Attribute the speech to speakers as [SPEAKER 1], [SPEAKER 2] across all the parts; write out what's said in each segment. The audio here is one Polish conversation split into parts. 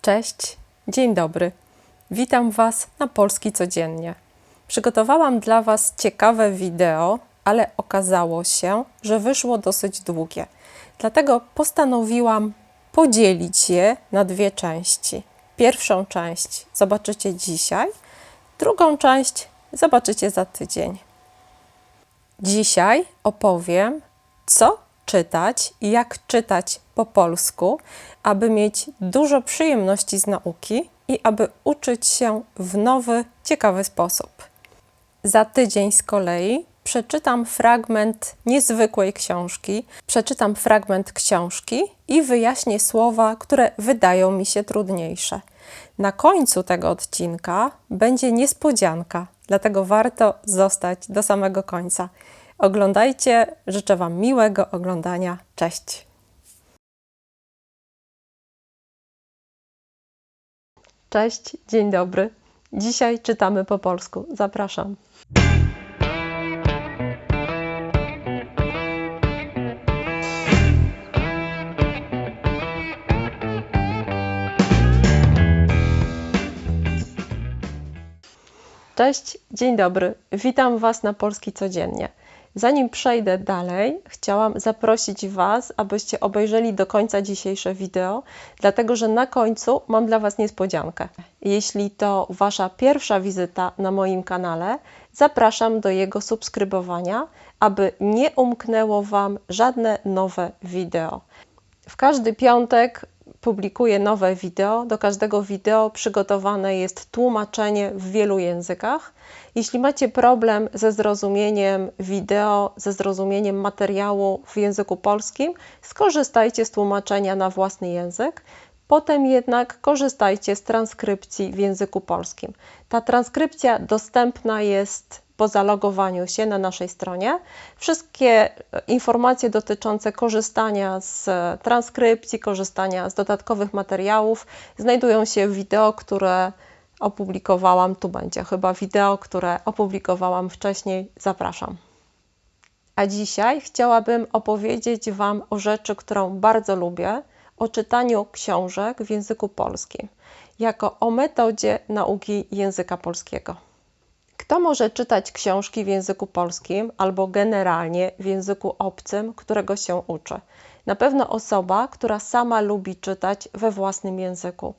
[SPEAKER 1] Cześć, dzień dobry. Witam Was na Polski Codziennie. Przygotowałam dla Was ciekawe wideo, ale okazało się, że wyszło dosyć długie. Dlatego postanowiłam podzielić je na dwie części. Pierwszą część zobaczycie dzisiaj, drugą część zobaczycie za tydzień. Dzisiaj opowiem, co czytać i jak czytać po polsku, aby mieć dużo przyjemności z nauki i aby uczyć się w nowy, ciekawy sposób. Za tydzień z kolei przeczytam fragment niezwykłej książki, przeczytam fragment książki i wyjaśnię słowa, które wydają mi się trudniejsze. Na końcu tego odcinka będzie niespodzianka, dlatego warto zostać do samego końca. Oglądajcie, życzę Wam miłego oglądania. Cześć! Cześć, dzień dobry. Dzisiaj czytamy po polsku. Zapraszam. Cześć, dzień dobry. Witam Was na Polski Codziennie. Zanim przejdę dalej, chciałam zaprosić Was, abyście obejrzeli do końca dzisiejsze wideo, dlatego że na końcu mam dla Was niespodziankę. Jeśli to Wasza pierwsza wizyta na moim kanale, zapraszam do jego subskrybowania, aby nie umknęło Wam żadne nowe wideo. W każdy piątek publikuję nowe wideo. Do każdego wideo przygotowane jest tłumaczenie w wielu językach. Jeśli macie problem ze zrozumieniem wideo, ze zrozumieniem materiału w języku polskim, skorzystajcie z tłumaczenia na własny język. Potem jednak korzystajcie z transkrypcji w języku polskim. Ta transkrypcja dostępna jest po zalogowaniu się na naszej stronie. Wszystkie informacje dotyczące korzystania z transkrypcji, korzystania z dodatkowych materiałów znajdują się w wideo, które opublikowałam. Tu będzie chyba wideo, które opublikowałam wcześniej. Zapraszam. A dzisiaj chciałabym opowiedzieć Wam o rzeczy, którą bardzo lubię, o czytaniu książek w języku polskim, jako o metodzie nauki języka polskiego. Kto może czytać książki w języku polskim albo generalnie w języku obcym, którego się uczy? Na pewno osoba, która sama lubi czytać we własnym języku.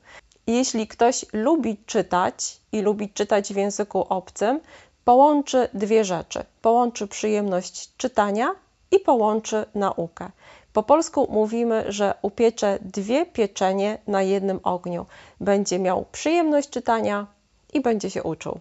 [SPEAKER 1] I jeśli ktoś lubi czytać i lubi czytać w języku obcym, połączy dwie rzeczy. Połączy przyjemność czytania i połączy naukę. Po polsku mówimy, że upiecze dwie pieczenie na jednym ogniu. Będzie miał przyjemność czytania i będzie się uczył.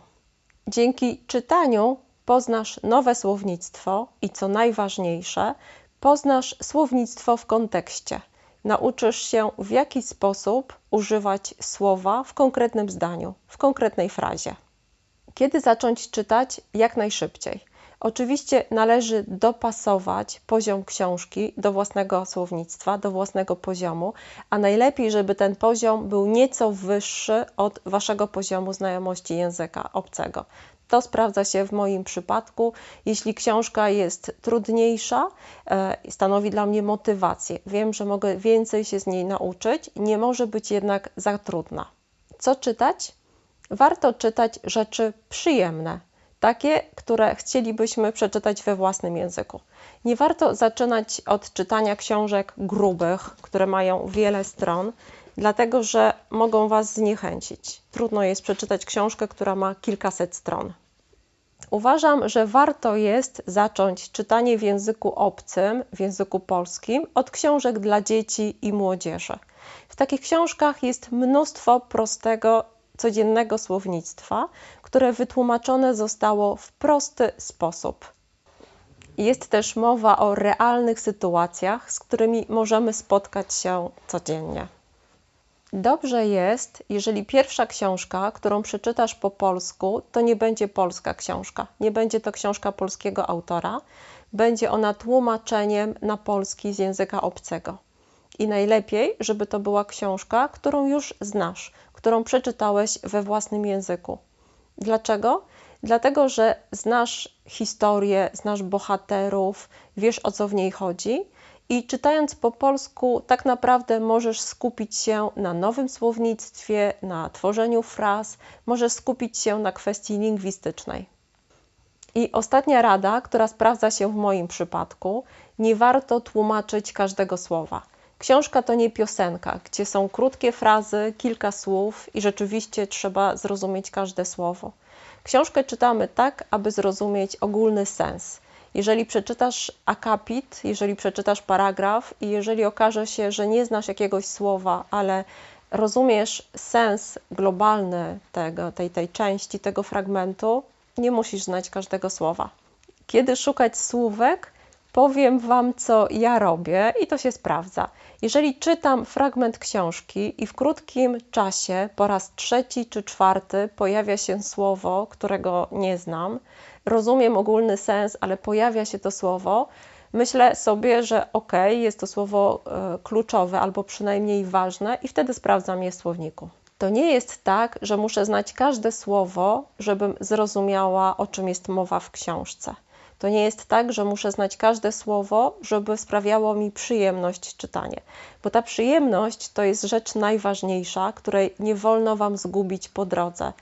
[SPEAKER 1] Dzięki czytaniu poznasz nowe słownictwo i co najważniejsze, poznasz słownictwo w kontekście. Nauczysz się, w jaki sposób używać słowa w konkretnym zdaniu, w konkretnej frazie. Kiedy zacząć czytać? Jak najszybciej. Oczywiście należy dopasować poziom książki do własnego słownictwa, do własnego poziomu, a najlepiej, żeby ten poziom był nieco wyższy od Waszego poziomu znajomości języka obcego. To sprawdza się w moim przypadku. Jeśli książka jest trudniejsza, stanowi dla mnie motywację. Wiem, że mogę więcej się z niej nauczyć, nie może być jednak za trudna. Co czytać? Warto czytać rzeczy przyjemne, takie, które chcielibyśmy przeczytać we własnym języku. Nie warto zaczynać od czytania książek grubych, które mają wiele stron, dlatego że mogą Was zniechęcić. Trudno jest przeczytać książkę, która ma kilkaset stron. Uważam, że warto jest zacząć czytanie w języku obcym, w języku polskim, od książek dla dzieci i młodzieży. W takich książkach jest mnóstwo prostego, codziennego słownictwa, które wytłumaczone zostało w prosty sposób. Jest też mowa o realnych sytuacjach, z którymi możemy spotkać się codziennie. Dobrze jest, jeżeli pierwsza książka, którą przeczytasz po polsku, to nie będzie polska książka. Nie będzie to książka polskiego autora. Będzie ona tłumaczeniem na polski z języka obcego. I najlepiej, żeby to była książka, którą już znasz, którą przeczytałeś we własnym języku. Dlaczego? Dlatego, że znasz historię, znasz bohaterów, wiesz, o co w niej chodzi I czytając po polsku, tak naprawdę możesz skupić się na nowym słownictwie, na tworzeniu fraz, możesz skupić się na kwestii lingwistycznej. I ostatnia rada, która sprawdza się w moim przypadku, nie warto tłumaczyć każdego słowa. Książka to nie piosenka, gdzie są krótkie frazy, kilka słów i rzeczywiście trzeba zrozumieć każde słowo. Książkę czytamy tak, aby zrozumieć ogólny sens. Jeżeli przeczytasz akapit, jeżeli przeczytasz paragraf i jeżeli okaże się, że nie znasz jakiegoś słowa, ale rozumiesz sens globalny tej części, tego fragmentu, nie musisz znać każdego słowa. Kiedy szukać słówek? Powiem Wam, co ja robię i to się sprawdza. Jeżeli czytam fragment książki i w krótkim czasie, po raz trzeci czy czwarty, pojawia się słowo, którego nie znam, rozumiem ogólny sens, ale pojawia się to słowo, myślę sobie, że jest to słowo kluczowe albo przynajmniej ważne i wtedy sprawdzam je w słowniku. To nie jest tak, że muszę znać każde słowo, żebym zrozumiała, o czym jest mowa w książce. To nie jest tak, że muszę znać każde słowo, żeby sprawiało mi przyjemność czytanie. Bo ta przyjemność to jest rzecz najważniejsza, której nie wolno Wam zgubić po drodze.